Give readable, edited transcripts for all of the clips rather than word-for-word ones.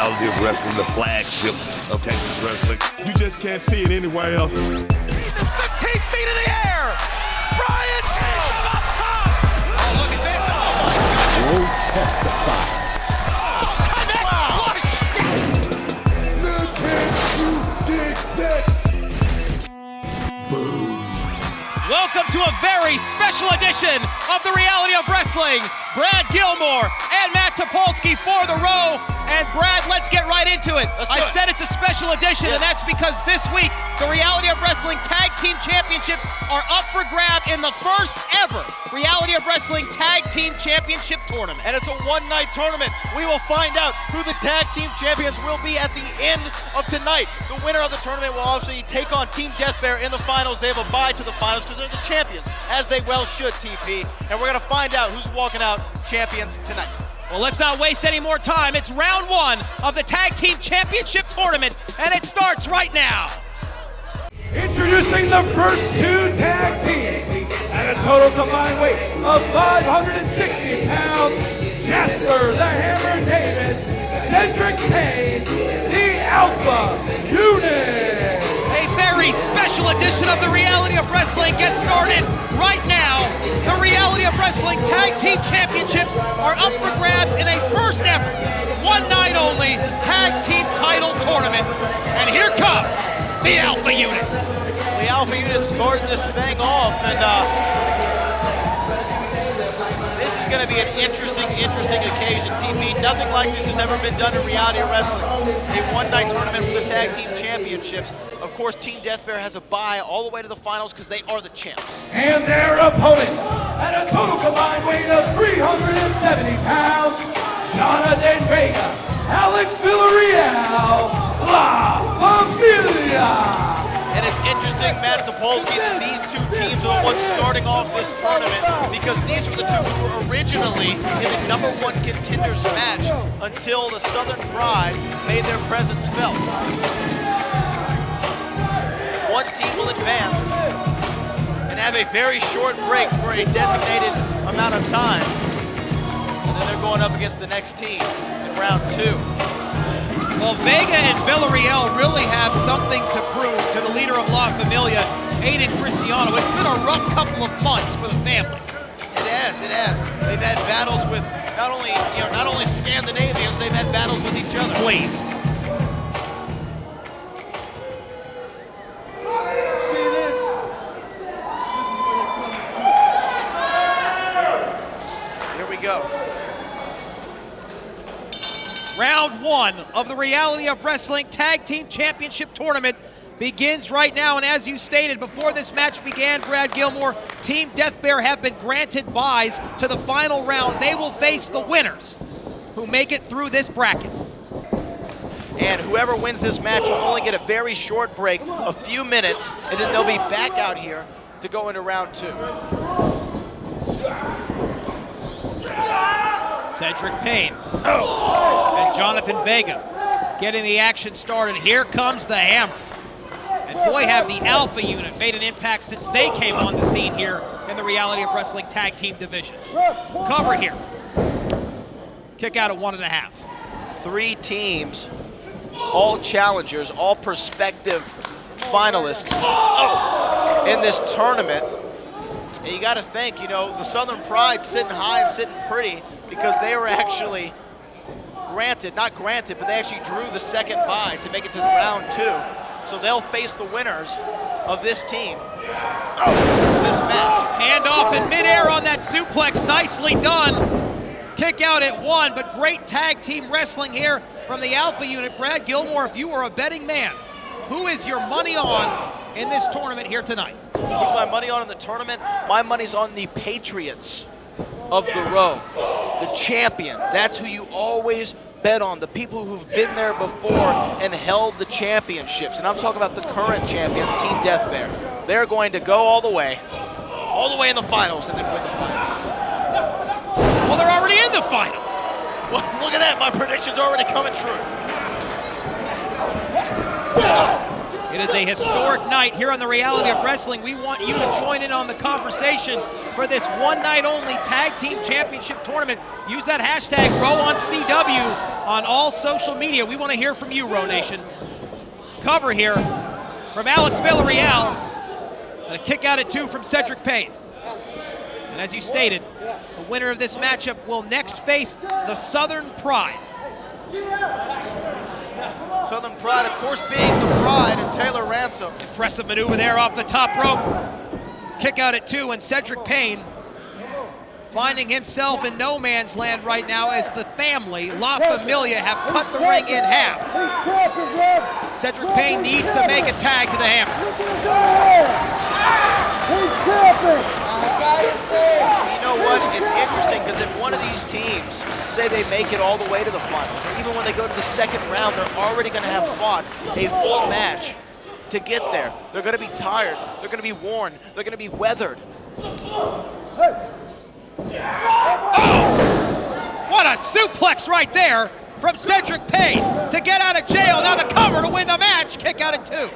reality of wrestling, the flagship of Texas wrestling. You just can't see it anywhere else. He's 15 feet in the air. Brian takes him up top. Oh, look at this. Oh, my God. Will testify. Look at you, dig that. Welcome to a very special edition of the Reality of Wrestling. Brad Gilmore and Matt Topolsky for the row. And Brad, let's get right into it. I said it's a special edition, and that's because this week, the Reality of Wrestling Tag Team Championships are up for grab in the first ever Reality of Wrestling Tag Team Championship Tournament. And it's a one-night tournament. We will find out who the Tag Team Champions will be at the end of tonight. The winner of the tournament will obviously take on Team Death Bear in the finals. They have a bye to the finals because they're the champions, as they well should, TP. And we're going to find out who's walking out champions tonight. Well, let's not waste any more time. It's round one of the Tag Team Championship Tournament, and it starts right now. Introducing the first two tag teams at a total combined weight of 560 pounds. Jasper the Hammer Davis, Cedric Payne, the Alpha Unit. A very special edition of the Reality of Wrestling gets started right now. The Reality of Wrestling Tag Team Championships are up for grabs in a first ever, one night only Tag Team Title Tournament. And here come the Alpha Unit. The Alpha Unit starting this thing off, and this is going to be an interesting occasion, TP. Nothing like this has ever been done in Reality of Wrestling. A one-night tournament for the Tag Team Championships. Of course, Team Death Bear has a bye all the way to the finals because they are the champs. And their opponents at a total combined weight of 370 pounds, Jonathan Vega, Alex Villarreal, La Familia. And it's interesting, Matt Topolsky, that these two teams are the ones starting off this tournament because these were the two who were originally in the #1 contenders match until the Southern Pride made their presence felt. One team will advance and have a very short break for a designated amount of time. And then they're going up against the next team in round two. Well, Vega and Villarreal really have something to prove to the leader of La Familia, Aiden Cristiano. It's been a rough couple of months for the family. It has. They've had battles with not only Scandinavians, they've had battles with each other. Please. Here we go. Round one of the Reality of Wrestling Tag Team Championship Tournament begins right now, and as you stated, before this match began, Brad Gilmore, Team Death Bear have been granted byes to the final round. They will face the winners who make it through this bracket. And whoever wins this match will only get a very short break, a few minutes, and then they'll be back out here to go into round two. Cedric Payne and Jonathan Vega getting the action started. Here comes the Hammer. And boy, have the Alpha Unit made an impact since they came on the scene here in the Reality of Wrestling Tag Team Division. Cover here. Kick out at 1.5. Three teams, all challengers, all prospective finalists in this tournament. And you got to think, the Southern Pride sitting high and sitting pretty because they were actually not granted, but they actually drew the second bye to make it to round two. So they'll face the winners of this team. This match. Handoff in midair on that suplex, nicely done. Kick out at 1, but great tag team wrestling here from the Alpha Unit. Brad Gilmore, if you were a betting man, who is your money on in this tournament here tonight? Who's my money on in the tournament? My money's on the Patriots of the row, the champions. That's who you always bet on, the people who've been there before and held the championships. And I'm talking about the current champions, Team Death Bear. They're going to go all the way in the finals and then win the finals. Well, they're already in the finals. Well, look at that, my prediction's already coming true. It It is a historic night here on the Reality of Wrestling. We want you to join in on the conversation for this one-night-only Tag Team Championship Tournament. Use that hashtag RowOnCW on all social media. We want to hear from you, Row Nation. Cover here from Alex Villarreal. A kick out at 2 from Cedric Payne. And as you stated, the winner of this matchup will next face the Southern Pride. Southern Pride, of course, being the Pride, and Taylor Ransom. Impressive maneuver there off the top rope. Kick out at 2, and Cedric Payne finding himself in no man's land right now as the family, La Familia, have cut the ring in half. Cedric Payne needs to make a tag to the Hammer. You know what? It's interesting because if one of these teams, say they make it all the way to the finals, or even when they go to the second round, they're already going to have fought a full match to get there. They're going to be tired. They're going to be worn. They're going to be weathered. Oh! What a suplex right there from Cedric Payne to get out of jail. Now the cover to win the match. Kick out at 2.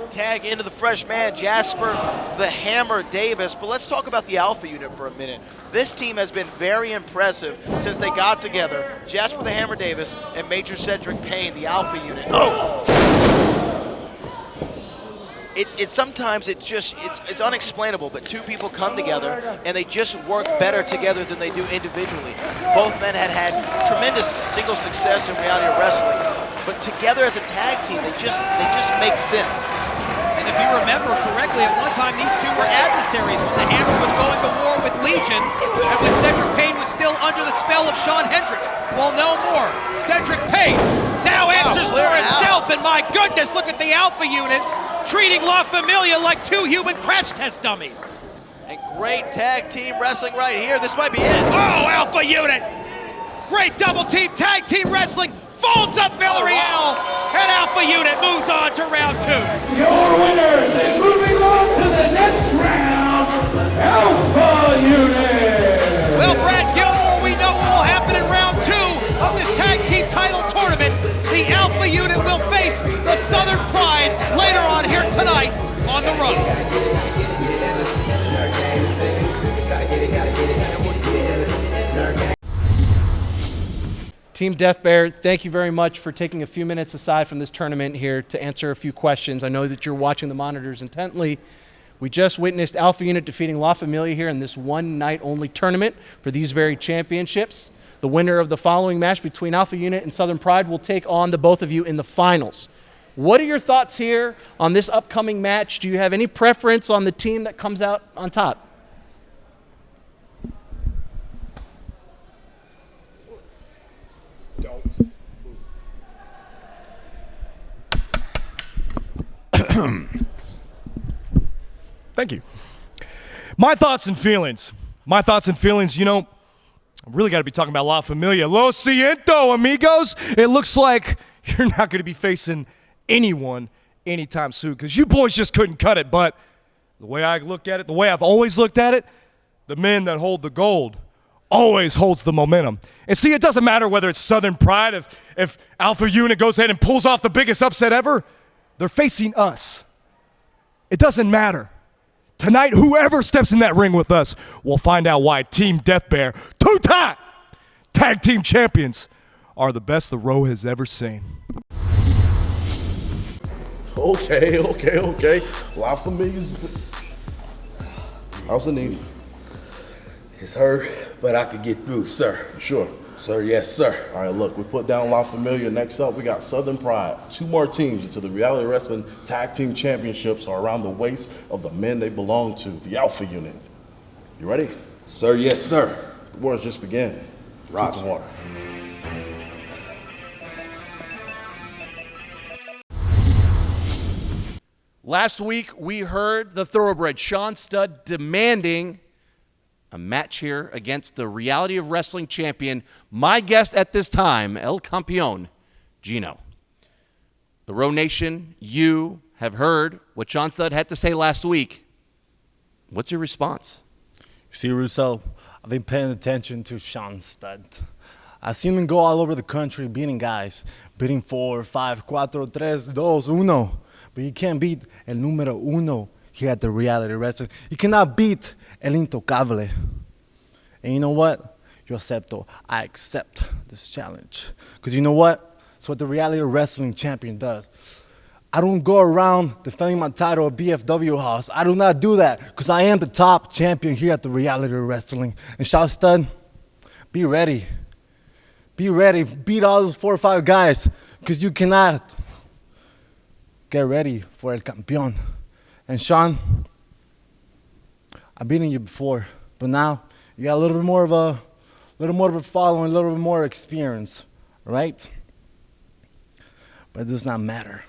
Tag into the fresh man, Jasper the Hammer Davis. But let's talk about the Alpha unit for a minute. This team has been very impressive since they got together. Jasper the Hammer Davis and Major Cedric Payne, the Alpha unit. Oh! Sometimes it's unexplainable, but two people come together and they just work better together than they do individually. Both men had tremendous single success in Reality of Wrestling, but together as a tag team, they just make sense. And if you remember correctly, at one time these two were adversaries when the Hammer was going to war with Legion and when Cedric Payne was still under the spell of Shawn Hendricks. Well, no more. Cedric Payne now answers for himself, and my goodness, look at the Alpha unit treating La Familia like 2 human crash test dummies. And great tag team wrestling right here. This might be it. Oh, Alpha unit. Great double team, tag team wrestling. Folds up Villarreal, and Alpha unit moves on to round 2. Your winners and moving on to the next round, Alpha unit. Well, Brad Gilmore, we know what will happen in round 2 of this tag team title tournament. The Alpha unit will face the Southern Pride later on here tonight on the Road. Team Death Bear, thank you very much for taking a few minutes aside from this tournament here to answer a few questions. I know that you're watching the monitors intently. We just witnessed Alpha Unit defeating La Familia here in this one-night-only tournament for these very championships. The winner of the following match between Alpha Unit and Southern Pride will take on the both of you in the finals. What are your thoughts here on this upcoming match? Do you have any preference on the team that comes out on top? Thank you. My thoughts and feelings. You know, I really got to be talking about La Familia. Lo siento, amigos. It looks like you're not going to be facing anyone anytime soon because you boys just couldn't cut it. But the way I look at it, the way I've always looked at it, the men that hold the gold always holds the momentum. And see, it doesn't matter whether it's Southern Pride, if Alpha Unit goes ahead and pulls off the biggest upset ever, they're facing us. It doesn't matter. Tonight, whoever steps in that ring with us will find out why Team Death Bear, two-time tag team champions, are the best the Row has ever seen. Okay. La Familia's. How's the knee? It's hurt, but I could get through, sir. Sure. Sir, yes, sir. All right, look, we put down La Familia. Next up, we got Southern Pride. 2 more teams into the Reality Wrestling Tag Team Championships are around the waist of the men they belong to, the Alpha Unit. You ready? Sir, yes, sir. The wars just began. Roger. Some water. Last week, we heard the thoroughbred Sean Studd demanding a match here against the Reality of Wrestling champion, my guest at this time, El Campeón, Gino. The Row Nation, you have heard what Sean Studd had to say last week. What's your response? See, Russo, I've been paying attention to Sean Studd. I've seen him go all over the country beating guys, beating 4, 5, 4, 3, 2, 1. But you can't beat el número uno here at the Reality Wrestling. You cannot beat el intocable. And you know what? Yo acepto. I accept this challenge. Because you know what? It's what the Reality Wrestling champion does. I don't go around defending my title at BFW House. I do not do that because I am the top champion here at the Reality Wrestling. And Shot Stud, be ready. Be ready. Beat all those 4 or 5 guys because you cannot. Get ready for El Campeón. And Sean, I've beaten you before, but now you got a little bit more of a following, a little bit more experience, right? But it does not matter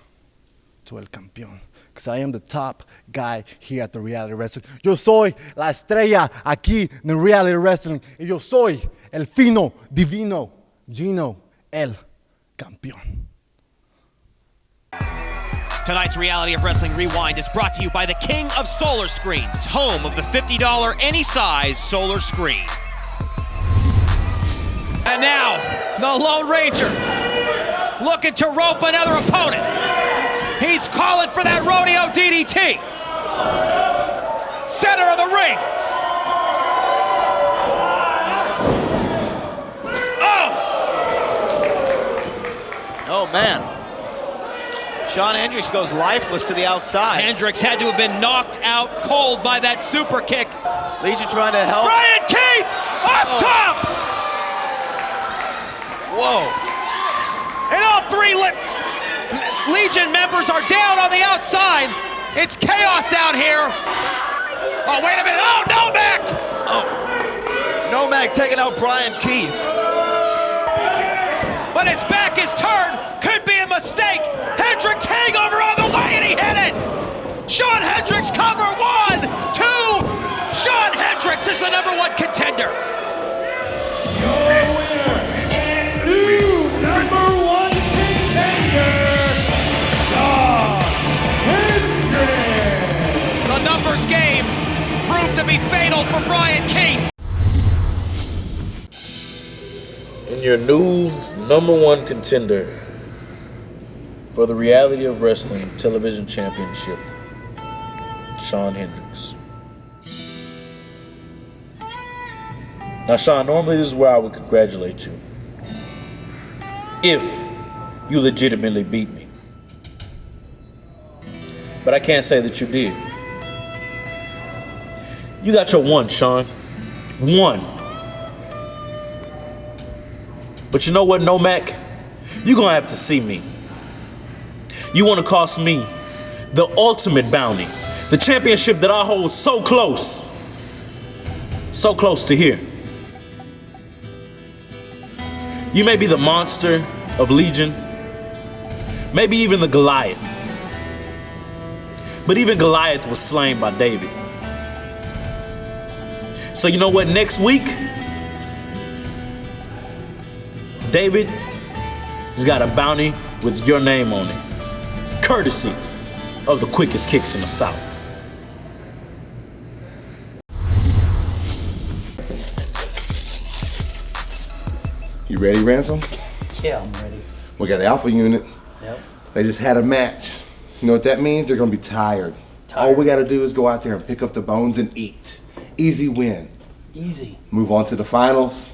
to El Campeón, because I am the top guy here at the Reality Wrestling. Yo soy la estrella aquí en el Reality Wrestling, y yo soy el fino, divino, Gino, El Campeón. Tonight's Reality of Wrestling Rewind is brought to you by the King of Solar Screens, home of the $50 any size solar screen. And now, the Lone Ranger looking to rope another opponent. He's calling for that rodeo DDT. Center of the ring. Oh, man. Shawn Hendricks goes lifeless to the outside. Hendricks had to have been knocked out cold by that super kick. Legion trying to help. Brian Keith up top! Whoa. And all 3 Legion members are down on the outside. It's chaos out here. Oh, wait a minute. Oh, Nomak! Oh. Nomak taking out Brian Keith. But his back is turned. Could be a mistake. Hendricks hangover on the way, and he hit it. Shawn Hendricks cover 1, 2. Shawn Hendricks is the #1 contender. Your winner and new #1 contender, Shawn Hendricks. The numbers game proved to be fatal for Brian Keith. And your new #1 contender for the Reality of Wrestling Television Championship, Shawn Hendricks. Now, Shawn, normally this is where I would congratulate you. If you legitimately beat me. But I can't say that you did. You got your 1, Shawn. 1. But you know what, Nomak? You're gonna have to see me. You wanna cost me the ultimate bounty, the championship that I hold so close to here. You may be the monster of Legion, maybe even the Goliath. But even Goliath was slain by David. So you know what, next week, David has got a bounty with your name on it, courtesy of the quickest kicks in the South. You ready, Ransom? Yeah, I'm ready. We got the Alpha unit. Yep. They just had a match. You know what that means? They're gonna be tired. All we gotta do is go out there and pick up the bones and eat. Easy win. Easy. Move on to the finals.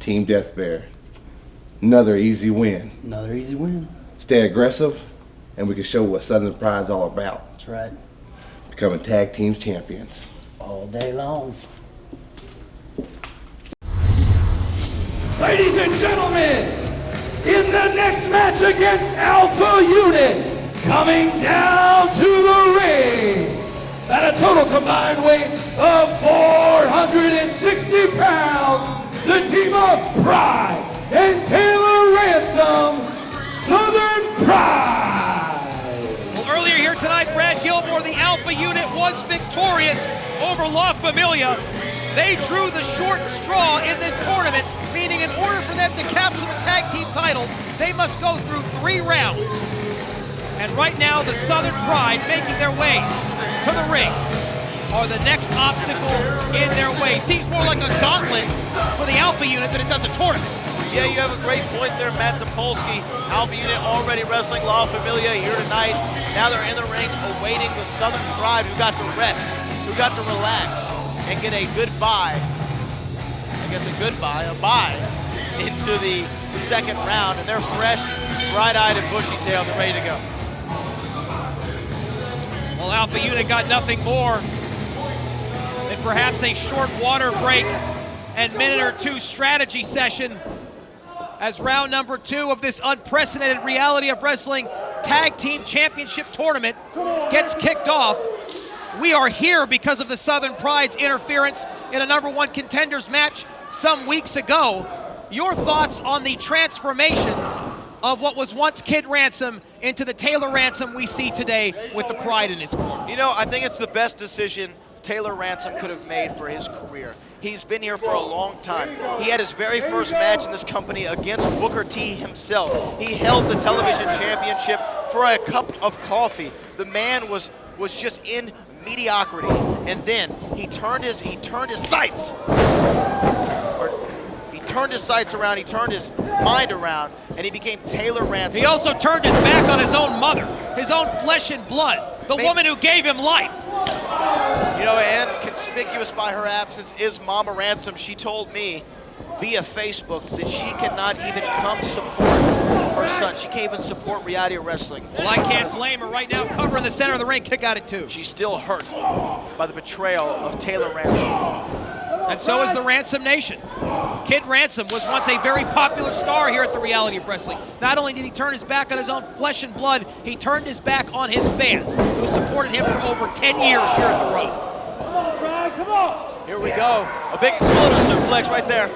Team Death Bear. Another easy win. Another easy win. Stay aggressive, and we can show what Southern Pride's all about. That's right. Becoming tag team champions. All day long. Ladies and gentlemen, in the next match against Alpha Unit, coming down to the ring at a total combined weight of 460 pounds, the team of Pride and Taylor Ransom, Southern Pride. Well, earlier here tonight, Brad Gilmore, the Alpha Unit, was victorious over La Familia. They drew the short straw in this tournament, meaning in order for them to capture the tag team titles, they must go through 3 rounds. And right now, the Southern Pride making their way to the ring are the next obstacle in their way. Seems more like a gauntlet for the Alpha Unit than it does a tournament. Yeah, you have a great point there, Matt Topolsky. Alpha Unit already wrestling La Familia here tonight. Now they're in the ring awaiting the Southern Pride, who got to rest, who got to relax and get a goodbye. I guess a bye into the second round, and they're fresh, bright-eyed, and bushy-tailed and ready to go. Well, Alpha Unit got nothing more than perhaps a short water break and minute or two strategy session as round number 2 of this unprecedented Reality of Wrestling Tag Team Championship Tournament gets kicked off. We are here because of the Southern Pride's interference in a number 1 contenders match some weeks ago. Your thoughts on the transformation of what was once Kid Ransom into the Taylor Ransom we see today with the Pride in his corner? You know, I think it's the best decision Taylor Ransom could have made for his career. He's been here for a long time. He had his very first match in this company against Booker T himself. He held the television championship for a cup of coffee. The man was just in mediocrity, and then he turned his sights. He turned his sights around, he turned his mind around, and he became Taylor Ransom. He also turned his back on his own mother, his own flesh and blood, the woman who gave him life. You know, and conspicuous by her absence is Mama Ransom. She told me via Facebook that she cannot even come support her son. She can't even support Reality of Wrestling. Well, I can't blame her right now. Cover in the center of the ring, kick out at 2. She's still hurt by the betrayal of Taylor Ransom. And so is the Ransom Nation. Kid Ransom was once a very popular star here at the Reality of Wrestling. Not only did he turn his back on his own flesh and blood, he turned his back on his fans, who supported him for over 10 years here at the Row. Here we go. A big exploder suplex right there.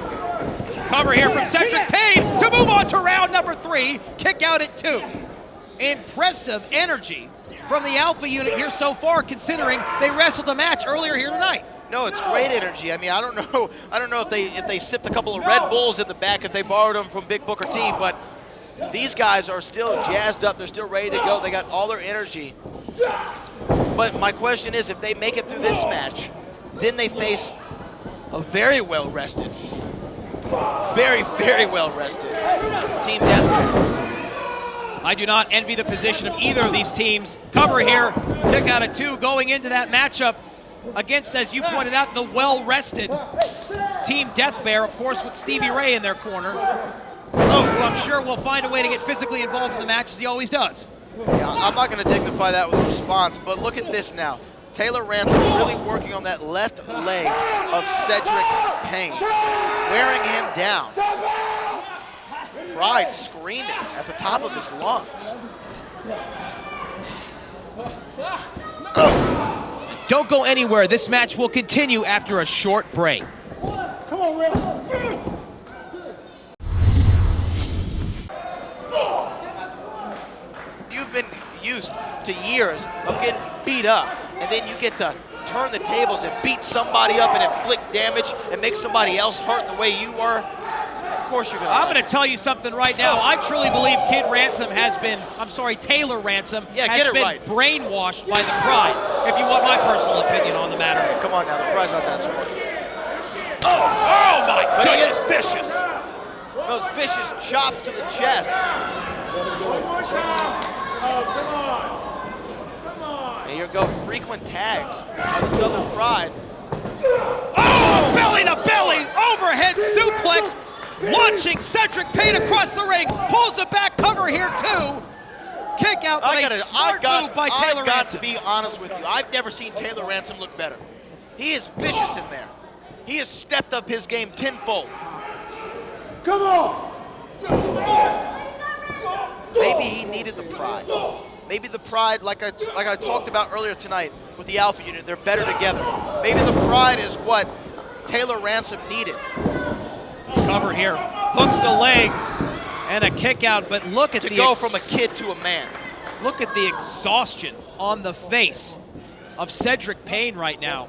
Cover here from Cedric Payne to move on to round number 3. Kick out at 2. Impressive energy from the Alpha Unit here so far, considering they wrestled a match earlier here tonight. No, it's great energy. I mean, I don't know if they sipped a couple of Red Bulls in the back, if they borrowed them from Big Booker T, but these guys are still jazzed up. They're still ready to go. They got all their energy. But my question is, if they make it through this match, then they face a very well-rested, very, very well-rested Team Deathmatch. I do not envy the position of either of these teams. Cover here, kick out at 2, going into that matchup against, as you pointed out, the well-rested Team Death Bear, of course, with Stevie Ray in their corner. Who I'm sure will find a way to get physically involved in the match, as he always does. Yeah, I'm not going to dignify that with a response, but look at this now. Taylor Ransom really working on that left leg of Cedric Payne, wearing him down. Pride screaming at the top of his lungs. Don't go anywhere. This match will continue after a short break. Come on, Ray. You've been used to years of getting beat up, and then you get to turn the tables and beat somebody up and inflict damage and make somebody else hurt the way you were. Of course you're gonna. I'm going to tell you something right now. I truly believe Kid Ransom has been, Taylor Ransom has been brainwashed by the Pride, if you want my personal opinion on the matter. Hey, come on now, the Pride's not that smart. Oh my But he goodness. is vicious. Those vicious chops to the chest. And here go frequent tags by the Southern Pride. Oh, belly to belly, overhead suplex, launching Cedric Payne across the ring, pulls the back cover here too. Kick out, but a smart move by Taylor I've got Ransom. to be honest with you. I've never seen Taylor Ransom look better. He is vicious in there. He has stepped up his game tenfold. Come on! Maybe he needed the Pride. Maybe the Pride, like I talked about earlier tonight with the Alpha Unit, they're better together. Maybe the Pride is what Taylor Ransom needed. Cover here, hooks the leg, and a kick out, but look at to go from a kid to a man. Look at the exhaustion on the face of Cedric Payne right now.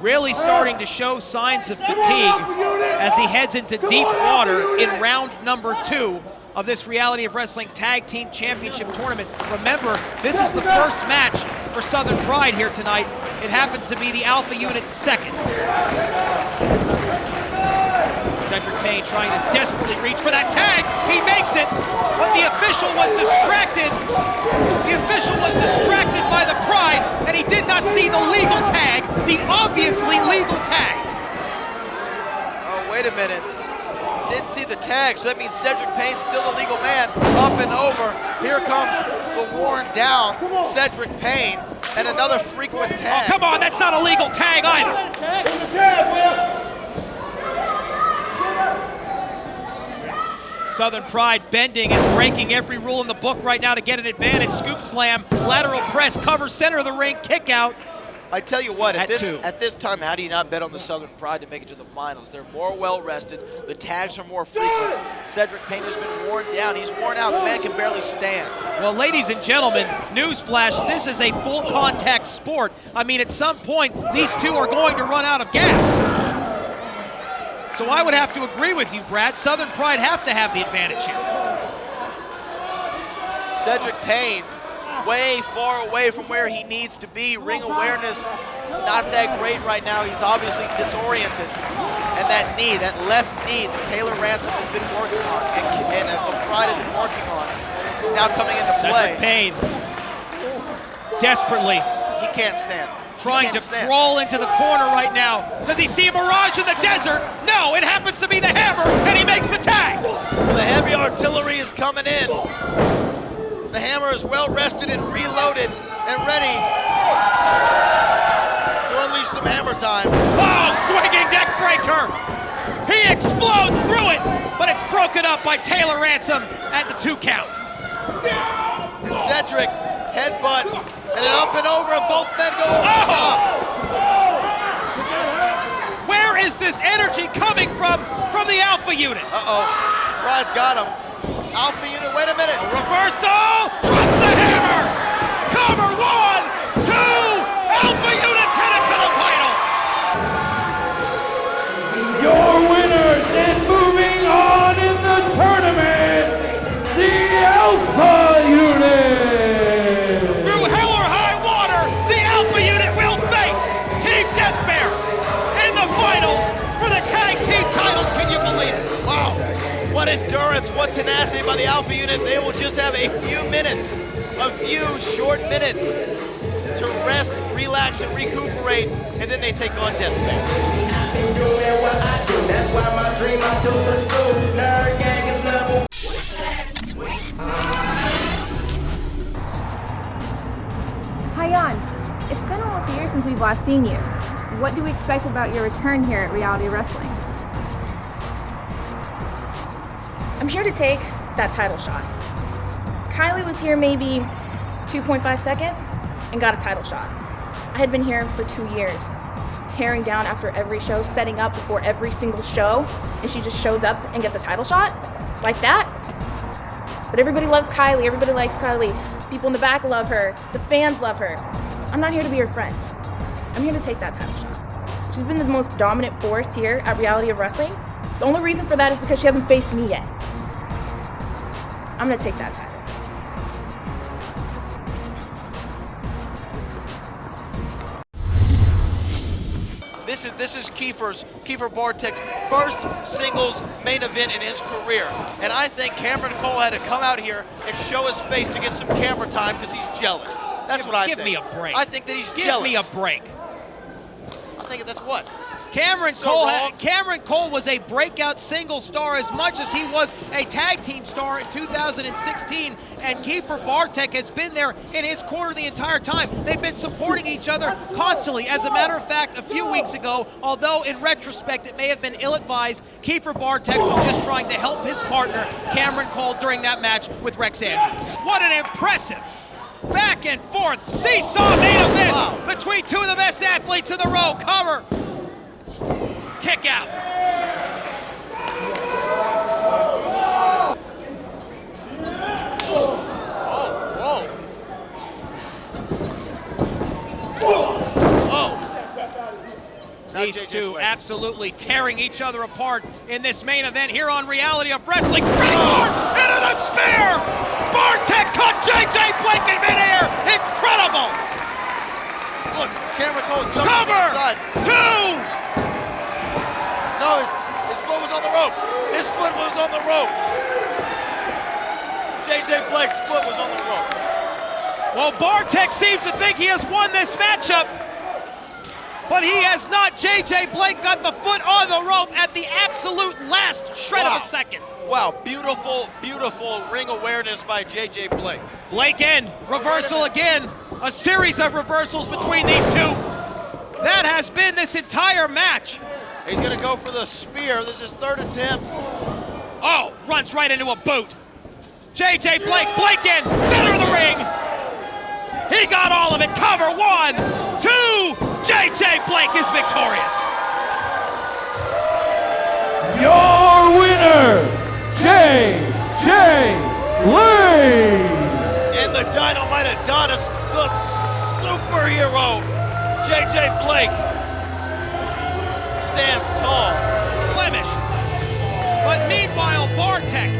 Really starting to show signs of fatigue as he heads into deep water in round number 2 of this Reality of Wrestling Tag Team Championship Tournament. Remember, this is the first match for Southern Pride here tonight. It happens to be the Alpha Unit's second. Cedric Payne trying to desperately reach for that tag. He makes it, but the official was distracted. The official was distracted by the Pride, and he did not see the legal tag, the obviously legal tag. Oh, wait a minute. Didn't see the tag, so that means Cedric Payne's still a legal man. Up and over. Here comes the worn down Cedric Payne, and another frequent tag. Oh, come on, that's not a legal tag either. Southern Pride bending and breaking every rule in the book right now to get an advantage. Scoop slam, lateral press, cover, center of the ring, kick out. I tell you what, at two. this time, how do you not bet on the Southern Pride to make it to the finals? They're more well-rested. The tags are more frequent. Cedric Payne has been worn down. He's worn out. The man can barely stand. Well, ladies and gentlemen, newsflash, this is a full contact sport. I mean, at some point, these two are going to run out of gas. So I would have to agree with you, Brad. Southern Pride have to have the advantage here. Cedric Payne, way far away from where he needs to be. Ring awareness, not that great right now. He's obviously disoriented. And that knee, that left knee that Taylor Ransom has been working on and the Pride has been working on is now coming into play. Cedric Payne, desperately. He can't stand. Trying to crawl into the corner right now. Does he see a mirage in the desert? No, it happens to be the Hammer, and he makes the tag. The heavy artillery is coming in. The Hammer is well rested and reloaded and ready to unleash some hammer time. Oh, swinging neck breaker. He explodes through it, but it's broken up by Taylor Ransom at the 2 count. And Cedric, headbutt, and an up and over, and both men go over the top. Where is this energy coming from the Alpha unit? Uh-oh, Pride's got him. Alpha unit, wait a minute. A reversal, drops the Hammer. Cover, 1, 2, Alpha unit's headed to the finals. Your winners and moving on in the tournament, the Alpha unit. Through hell or high water, the Alpha unit will face Team Death Bear in the finals for the tag team titles. Can you believe it? Wow, what endurance, what tenacity by the Alpha unit. They will just have a few minutes, a few short minutes to rest, relax, and recuperate, and then they take on Death Bear. I've been doing what I do, that's why my dream I do the soul. Nerd gang is level. Hi, Jan. It's been almost a year since we've last seen you. What do we expect about your return here at Reality Wrestling? I'm here to take that title shot. Kylie was here maybe 2.5 seconds and got a title shot. I had been here for 2 years, tearing down after every show, setting up before every single show, and she just shows up and gets a title shot like that. But everybody loves Kylie, everybody likes Kylie. People in the back love her, the fans love her. I'm not here to be her friend. I'm here to take that title shot. She's been the most dominant force here at Reality of Wrestling. The only reason for that is because she hasn't faced me yet. I'm gonna take that title. This is Kiefer Bartek's first singles main event in his career. And I think Cameron Cole had to come out here and show his face to get some camera time because he's jealous. That's what I think. Give me a break. I think that he's Give jealous. me a break. I think that's what? Cameron Cole was a breakout single star as much as he was a tag team star in 2016, and Kiefer Bartek has been there in his corner the entire time. They've been supporting each other constantly. As a matter of fact, a few weeks ago, although in retrospect it may have been ill-advised, Kiefer Bartek was just trying to help his partner, Cameron Cole, during that match with Rex Andrews. What an impressive back and forth seesaw main event between two of the best athletes in the row. Cover. Kick out. These two absolutely tearing each other apart in this main event here on Reality of Wrestling. Springboard into the spear! Bartek caught JJ Blake in midair! Incredible! Look, Cameron Cole jumping Cover! inside. Two! No, his His foot was on the rope. His foot was on the rope. J.J. Blake's foot was on the rope. Well, Bartek seems to think he has won this matchup, but he has not. J.J. Blake got the foot on the rope at the absolute last shred of a second. Wow, beautiful, beautiful ring awareness by J.J. Blake. Blake in, reversal again. A series of reversals between these two. That has been this entire match. He's gonna go for the spear. This is third attempt. Oh, runs right into a boot. J.J. Blake, Blake in, center of the ring. He got all of it, cover, 1, 2. J.J. Blake is victorious. Your winner, J.J. Blake. And the Dynamite Adonis, the superhero, J.J. Blake, stands tall. Blemish. But meanwhile, Bartek,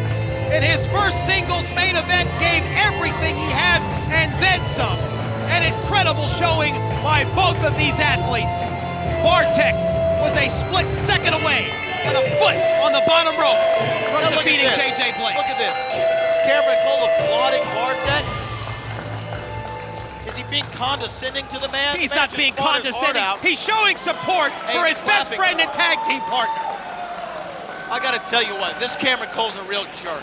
in his first singles main event, gave everything he had and then some. An incredible showing by both of these athletes. Bartek was a split second away and a foot on the bottom rope from defeating J.J. Blake. Look at this. Cameron Cole applauding Bartek. Is he being condescending to the man? He's not being condescending. He's showing support for his best friend and tag team partner. I gotta tell you what, this Cameron Cole's a real jerk.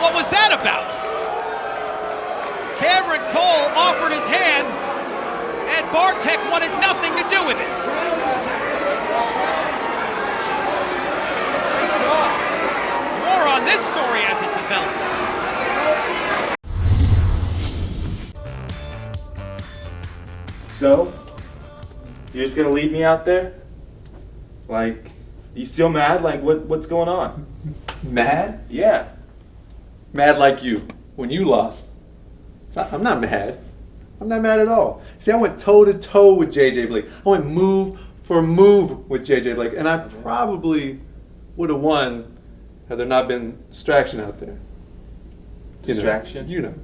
What was that about? Cameron Cole offered his hand, and Bartek wanted nothing to do with it. More on this story as it develops. So, you're just gonna leave me out there? Like, you still mad? Like, what's going on? Mad? Yeah. Mad like you, when you lost. I'm not mad. I'm not mad at all. See, I went toe-to-toe with J.J. Blake. I went move for move with J.J. Blake, and I probably would have won had there not been distraction out there. Distraction? You know.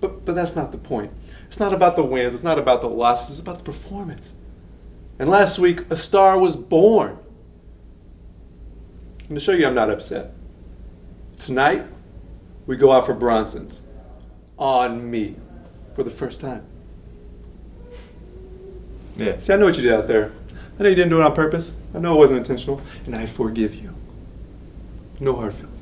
But that's not the point. It's not about the wins. It's not about the losses. It's about the performance. And last week, a star was born. I'm going to show you I'm not upset. Tonight, we go out for Bronson's. On me. For the first time. Yeah. See, I know what you did out there. I know you didn't do it on purpose. I know it wasn't intentional. And I forgive you. No hard feelings.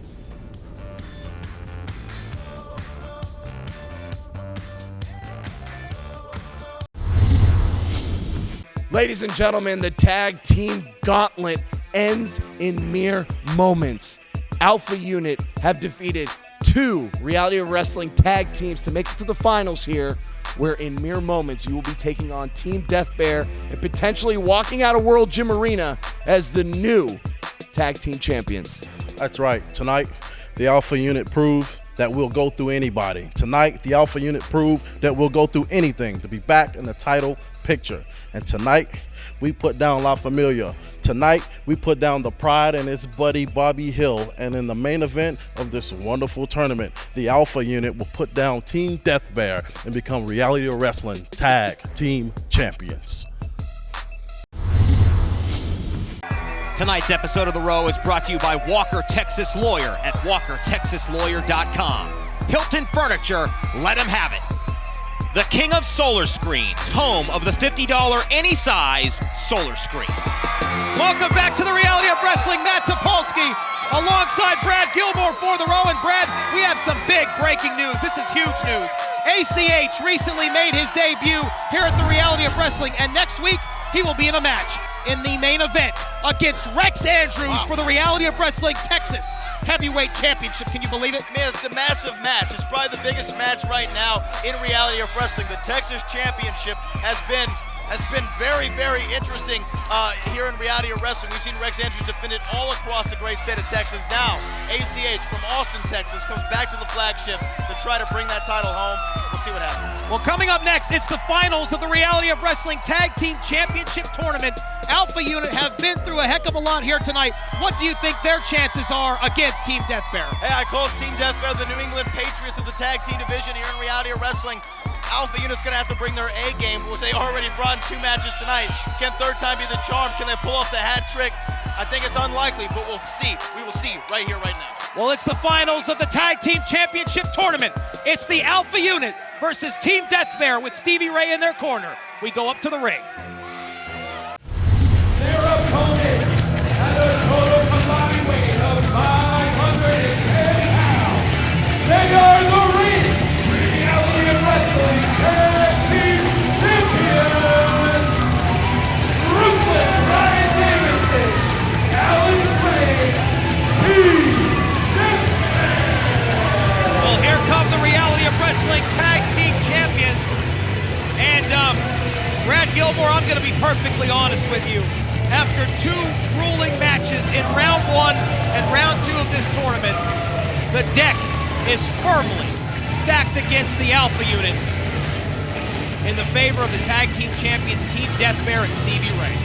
Ladies and gentlemen, the tag team gauntlet ends in mere moments. Alpha Unit have defeated 2 Reality of Wrestling tag teams to make it to the finals here, where in mere moments you will be taking on Team Death Bear and potentially walking out of World Gym Arena as the new tag team champions. That's right. Tonight, the Alpha Unit proves that we'll go through anybody. Tonight, the Alpha Unit proved that we'll go through anything to be back in the title picture. And tonight, we put down La Familia. Tonight, we put down the Pride and its buddy Bobby Hill. And in the main event of this wonderful tournament, the Alpha Unit will put down Team Death Bear and become Reality of Wrestling Tag Team Champions. Tonight's episode of The Row is brought to you by Walker Texas Lawyer at WalkerTexasLawyer.com. Hilton Furniture, let him have it. The king of solar screens, home of the $50 any size solar screen. Welcome back to the Reality of Wrestling. Matt Topolsky alongside Brad Gilmore for The Row. And Brad, we have some big breaking news. This is huge news. ACH recently made his debut here at the Reality of Wrestling, and next week he will be in a match in the main event against Rex Andrews for the Reality of Wrestling Texas Heavyweight Championship. Can you believe it? Man, it's a massive match. It's probably the biggest match right now in Reality of Wrestling. The Texas Championship has been has been very, very interesting here in Reality of Wrestling. We've seen Rex Andrews defend it all across the great state of Texas. Now, ACH from Austin, Texas, comes back to the flagship to try to bring that title home. We'll see what happens. Well, coming up next, it's the finals of the Reality of Wrestling Tag Team Championship Tournament. Alpha Unit have been through a heck of a lot here tonight. What do you think their chances are against Team Death Bear? Hey, I call Team Death Bear the New England Patriots of the tag team division here in Reality of Wrestling. Alpha Unit's going to have to bring their A game, which they already brought in 2 matches tonight. Can third time be the charm? Can they pull off the hat trick? I think it's unlikely, but we'll see. We will see right here, right now. Well, it's the finals of the Tag Team Championship Tournament. It's the Alpha Unit versus Team Death Bear with Stevie Ray in their corner. We go up to the ring. Their opponents at a total combined weight of 510 pounds. They are the Reality of Wrestling Tag Team Champions, Ruthless Ryan Davidson, Alex Ray, Team Death Bear. Well, here come the Reality of Wrestling Tag Team Champions. And Brad Gilmore, I'm going to be perfectly honest with you. After 2 grueling matches in round 1 and round 2 of this tournament, the deck is firmly stacked against the Alpha Unit in the favor of the tag team champions, Team Death Bear and Stevie Ray.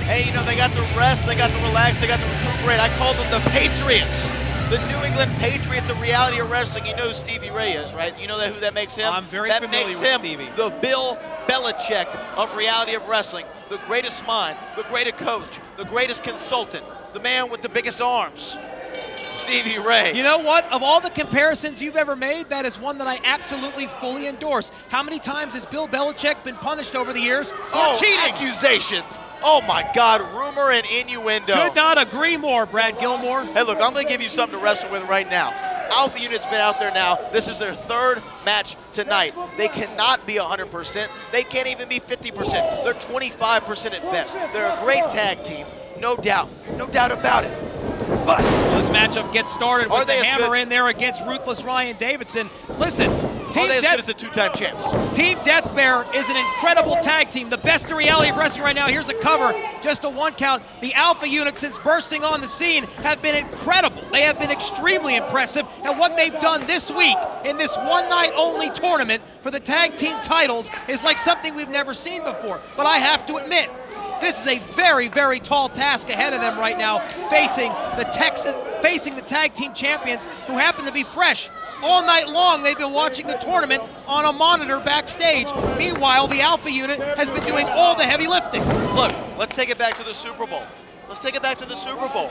Hey, you know, they got to rest, they got to relax, they got to recuperate. I called them the Patriots. The New England Patriots of Reality of Wrestling. You know who Stevie Ray is, right? You know who that makes him? I'm very that familiar makes with him Stevie. The Bill Belichick of Reality of Wrestling. The greatest mind, the greatest coach, the greatest consultant, the man with the biggest arms. Stevie Ray. You know what? Of all the comparisons you've ever made, that is one that I absolutely fully endorse. How many times has Bill Belichick been punished over the years for cheating? Accusations. Oh my God, rumor and innuendo. Could not agree more, Brad Gilmore. Hey, look, I'm going to give you something to wrestle with right now. Alpha Unit's been out there now. This is their 3rd match tonight. They cannot be 100%. They can't even be 50%. They're 25% at best. They're a great tag team, no doubt. No doubt about it. But this matchup gets started with the Hammer in there against Ruthless Ryan Davidson. Listen, Team Death Bear is the 2-time champs. Team Death Bear is an incredible tag team, the best in Reality of Wrestling right now. Here's a cover, just a 1 count. The Alpha Unit, since bursting on the scene, have been incredible. They have been extremely impressive, and what they've done this week in this one-night-only tournament for the tag team titles is like something we've never seen before. But I have to admit, this is a very, very tall task ahead of them right now, facing the tag team champions who happen to be fresh. All night long, they've been watching the tournament on a monitor backstage. Meanwhile, the Alpha Unit has been doing all the heavy lifting. Look, let's take it back to the Super Bowl. Let's take it back to the Super Bowl.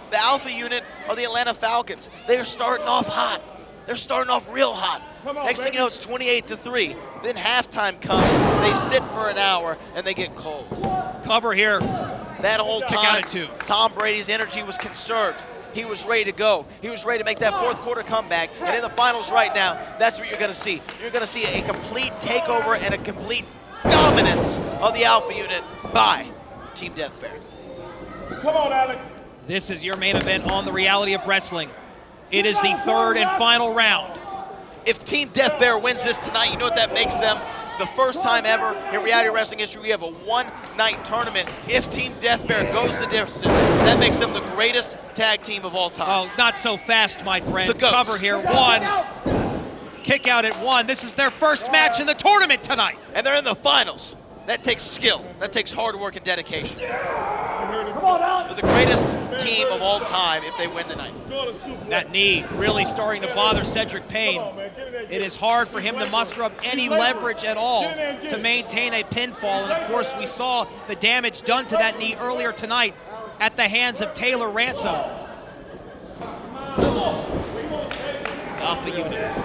The Alpha Unit are the Atlanta Falcons. They are starting off hot. They're starting off real hot. Next thing you know, it's 28-3. Then halftime comes. They sit for an hour, and they get cold. Cover here. That whole Kick out time, at 2. Tom Brady's energy was conserved. He was ready to go. He was ready to make that 4th quarter comeback. And in the finals right now, that's what you're going to see. You're going to see a complete takeover and a complete dominance of the Alpha Unit by Team Death Bear. Come on, Alex. This is your main event on the Reality of Wrestling. It is the 3rd and final round. If Team Death Bear wins this tonight, you know what that makes them? The first time ever in Reality Wrestling history, we have a 1-night tournament. If Team Death Bear goes the distance, that makes them the greatest tag team of all time. Oh, not so fast, my friend. The Ghosts. Cover here, 1. Kick out at 1. This is their first match in the tournament tonight. And they're in the finals. That takes skill. That takes hard work and dedication. They're the greatest team of all time if they win tonight. That knee really starting to bother Cedric Payne. It is hard for him to muster up any leverage at all to maintain a pinfall. And of course, we saw the damage done to that knee earlier tonight at the hands of Taylor Ransom. Alpha Unit.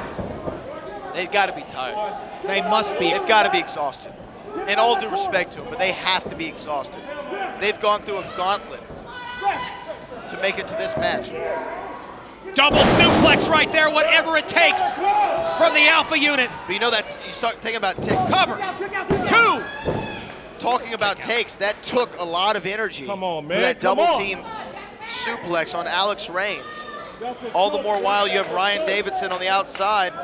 They've got to be tired. They must be. They've got to be exhausted. In all due respect to them, but they have to be exhausted. They've gone through a gauntlet to make it to this match. Double suplex right there, whatever it takes from the Alpha Unit. But you know that, you start thinking about cover. 2. Talking about takes, that took a lot of energy. Come on, man. For that double team suplex on Alex Reigns. All the more while you have Ryan Davidson on the outside,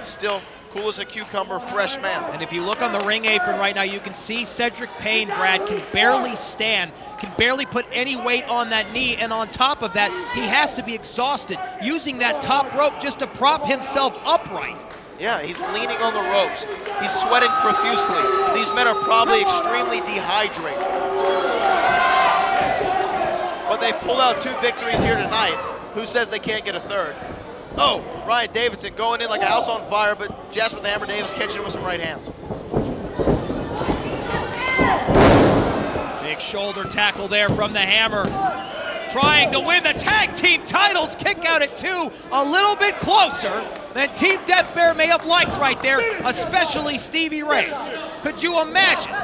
still Cool as a cucumber, fresh man. And if you look on the ring apron right now, you can see Cedric Payne, Brad, can barely stand, can barely put any weight on that knee, and on top of that, he has to be exhausted, using that top rope just to prop himself upright. Yeah, he's leaning on the ropes. He's sweating profusely. These men are probably extremely dehydrated. But they've pulled out 2 victories here tonight. Who says they can't get a third? Oh, Ryan Davidson going in like a house on fire, but Jasper the Hammer Davis catching him with some right hands. Big shoulder tackle there from the Hammer. Trying to win the tag team titles, kick out at 2, a little bit closer than Team Death Bear may have liked right there, especially Stevie Ray. Could you imagine?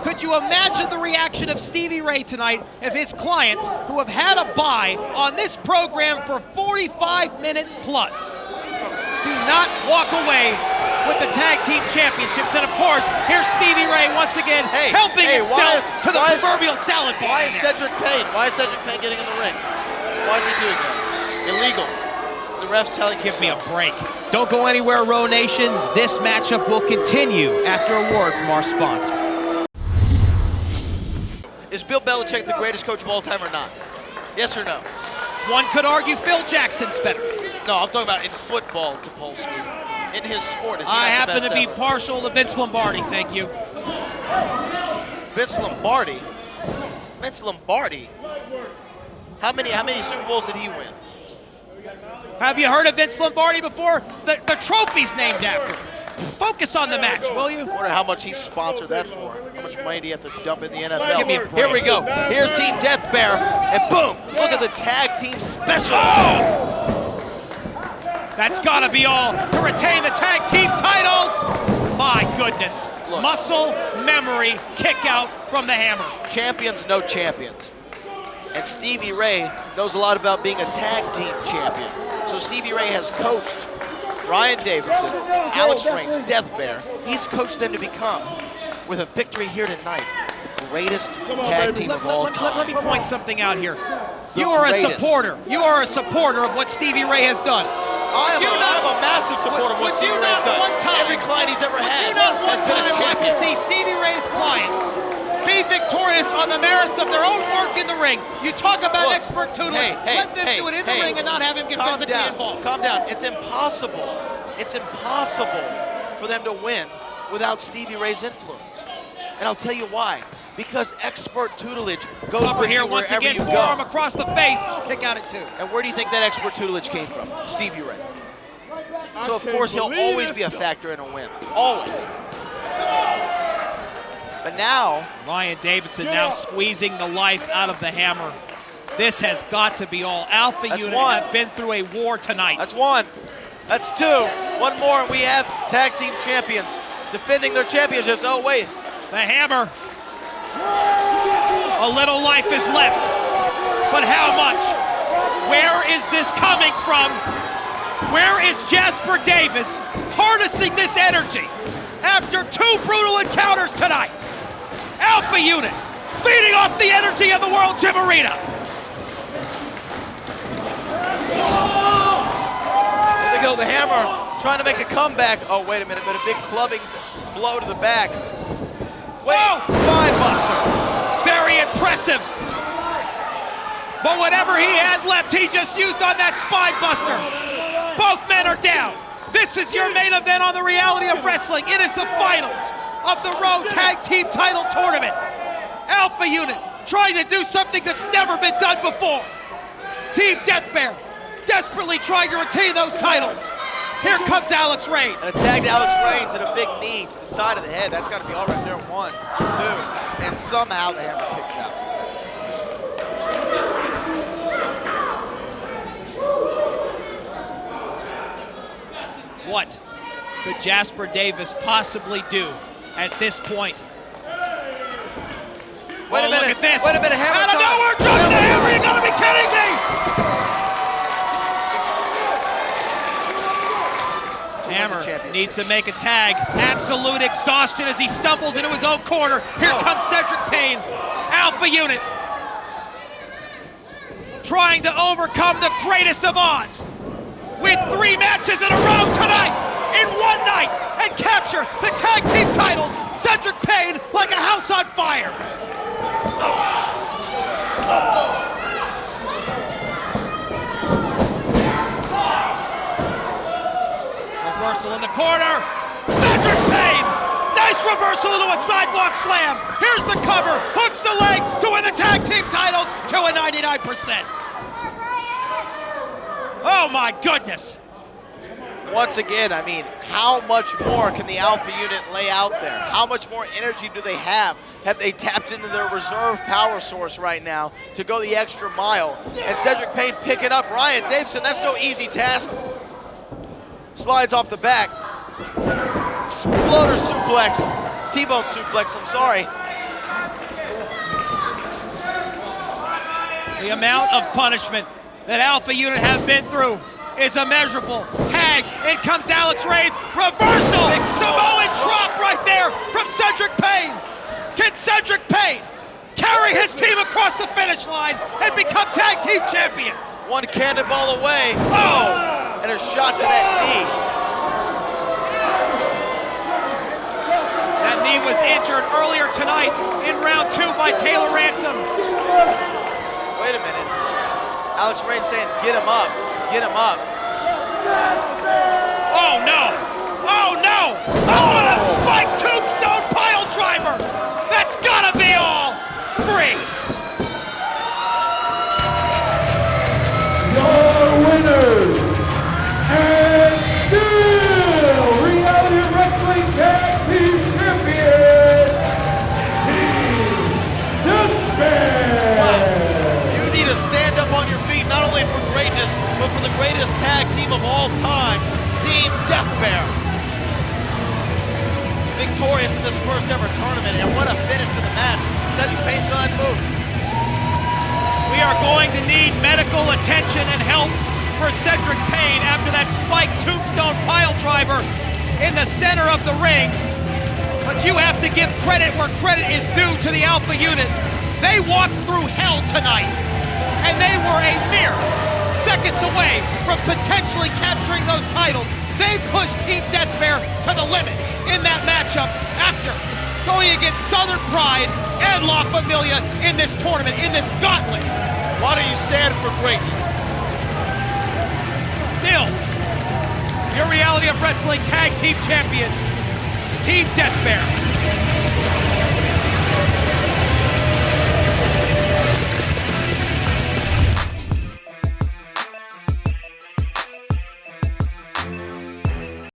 Could you imagine the reaction of Stevie Ray tonight if his clients, who have had a bye on this program for 45 minutes plus, do not walk away with the tag team championships? And of course, here's Stevie Ray once again helping himself to the proverbial salad bar. Why is Cedric Payne getting in the ring? Why is he doing that? Illegal. The ref's telling Give me a break. Don't go anywhere, Row Nation. This matchup will continue after a word from our sponsor. Is Bill Belichick the greatest coach of all time or not? Yes or no? One could argue Phil Jackson's better. No, I'm talking about in football, Topolsky. In his sport, is he I not the happen best to be ever? partial to Vince Lombardi, thank you. Vince Lombardi? Vince Lombardi? How many Super Bowls did he win? Have you heard of Vince Lombardi before? The trophy's named after him. Focus on the match, will you? I wonder how much he sponsored that for. How much money do you have to dump in the NFL? Give me a break. Here we go. Here's Team Death Bear, and boom! Look at the tag team special. Oh! That's got to be all to retain the tag team titles. My goodness. Look. Muscle memory kick out from the Hammer. Champions know champions. And Stevie Ray knows a lot about being a tag team champion. So Stevie Ray has coached Ryan Davidson, Alex Reigns, Death Bear. He's coached them to become, with a victory here tonight, the greatest tag team of all time. Let me point something out here. The You are a greatest. supporter. You are a supporter of what Stevie Ray has done. I'm a massive supporter of what Stevie Ray's done. Every client he's ever had has been a like to champion. see Stevie Ray's clients be victorious on the merits of their own work in the ring. You talk about expert tutelage. Let them do it in the ring and not have him get physically involved. Calm down. It's impossible. It's impossible for them to win without Stevie Ray's influence. And I'll tell you why. Because expert tutelage goes Cover with here you once wherever again, you forearm go. across the face, kick out at 2. And where do you think that expert tutelage came from? Stevie Ray. So of course he'll always be a factor in a win. Always. But now, Ryan Davidson now squeezing the life out of the Hammer. This has got to be all. Alpha That's Unit one. have been through a war tonight. That's 1. That's 2. One more and we have tag team champions defending their championships. Oh wait. The Hammer. A little life is left. But how much? Where is this coming from? Where is Jasper Davis harnessing this energy after 2 brutal encounters tonight? Alpha Unit feeding off the energy of the World Gym Arena. There they go, the Hammer trying to make a comeback. Oh, wait a minute, but a big clubbing blow to the back. Whoa! Spine buster. Very impressive. But whatever he had left, he just used on that spine buster. Both men are down. This is your main event on the Reality of Wrestling. It is the finals of the Raw Tag Team Title Tournament. Alpha Unit trying to do something that's never been done before. Team Death Bear desperately trying to retain those titles. Here comes Alex Reigns. And tagged Alex Reigns at a big knee to the side of the head. That's got to be all right there. 1, 2. And somehow the Hammer kicks out. What could Jasper Davis possibly do at this point? Wait a minute. Look at this. Wait a minute. Hammer Out of time. nowhere, drops the Hammer. You gotta be kidding me! Hammer needs to make a tag. Absolute exhaustion as he stumbles into his own corner. Here comes Cedric Payne. Alpha Unit trying to overcome the greatest of odds with 3 matches in a row tonight. in one night and capture the tag team titles. Cedric Payne like a house on fire. Reversal in the corner. Cedric Payne. Nice reversal into a sidewalk slam. Here's the cover. Hooks the leg to win the tag team titles to a 99%. Oh my goodness. Once again, I mean, how much more can the Alpha unit lay out there? How much more energy do they have? Have they tapped into their reserve power source right now to go the extra mile? And Cedric Payne picking up Ryan Davison. That's no easy task. Slides off the back. Exploder suplex. T-bone suplex, I'm sorry. The amount of punishment that Alpha unit have been through is immeasurable. Tag, in comes Alex Reigns. Reversal! Samoan drop right there from Cedric Payne. Can Cedric Payne carry his team across the finish line and become tag team champions? One cannonball away. Oh! And a shot to that knee. That knee was injured earlier tonight in round 2 by Taylor Ransom. Wait a minute. Alex Reigns saying, get him up. Get him up. Oh no! Oh no! Oh, and a spike tombstone pile driver! That's gotta be all free! Your winners and still Reality Wrestling Tag Team Champions, Team Deathmatch! Wow. You need to stand up on your feet, not only for greatness, but for the greatest tag team of all time, Team Death Bear. Victorious in this first ever tournament, and what a finish to the match. Cedric Payne still unmoved. We are going to need medical attention and help for Cedric Payne after that spike tombstone pile driver in the center of the ring. But you have to give credit where credit is due to the Alpha unit. They walked through hell tonight, and they were a mere seconds away from potentially capturing those titles. They pushed Team Death Bear to the limit in that matchup after going against Southern Pride and La Familia in this tournament, in this gauntlet. Why do you stand for greatness? Still, your Reality of Wrestling Tag Team Champions, Team Death Bear.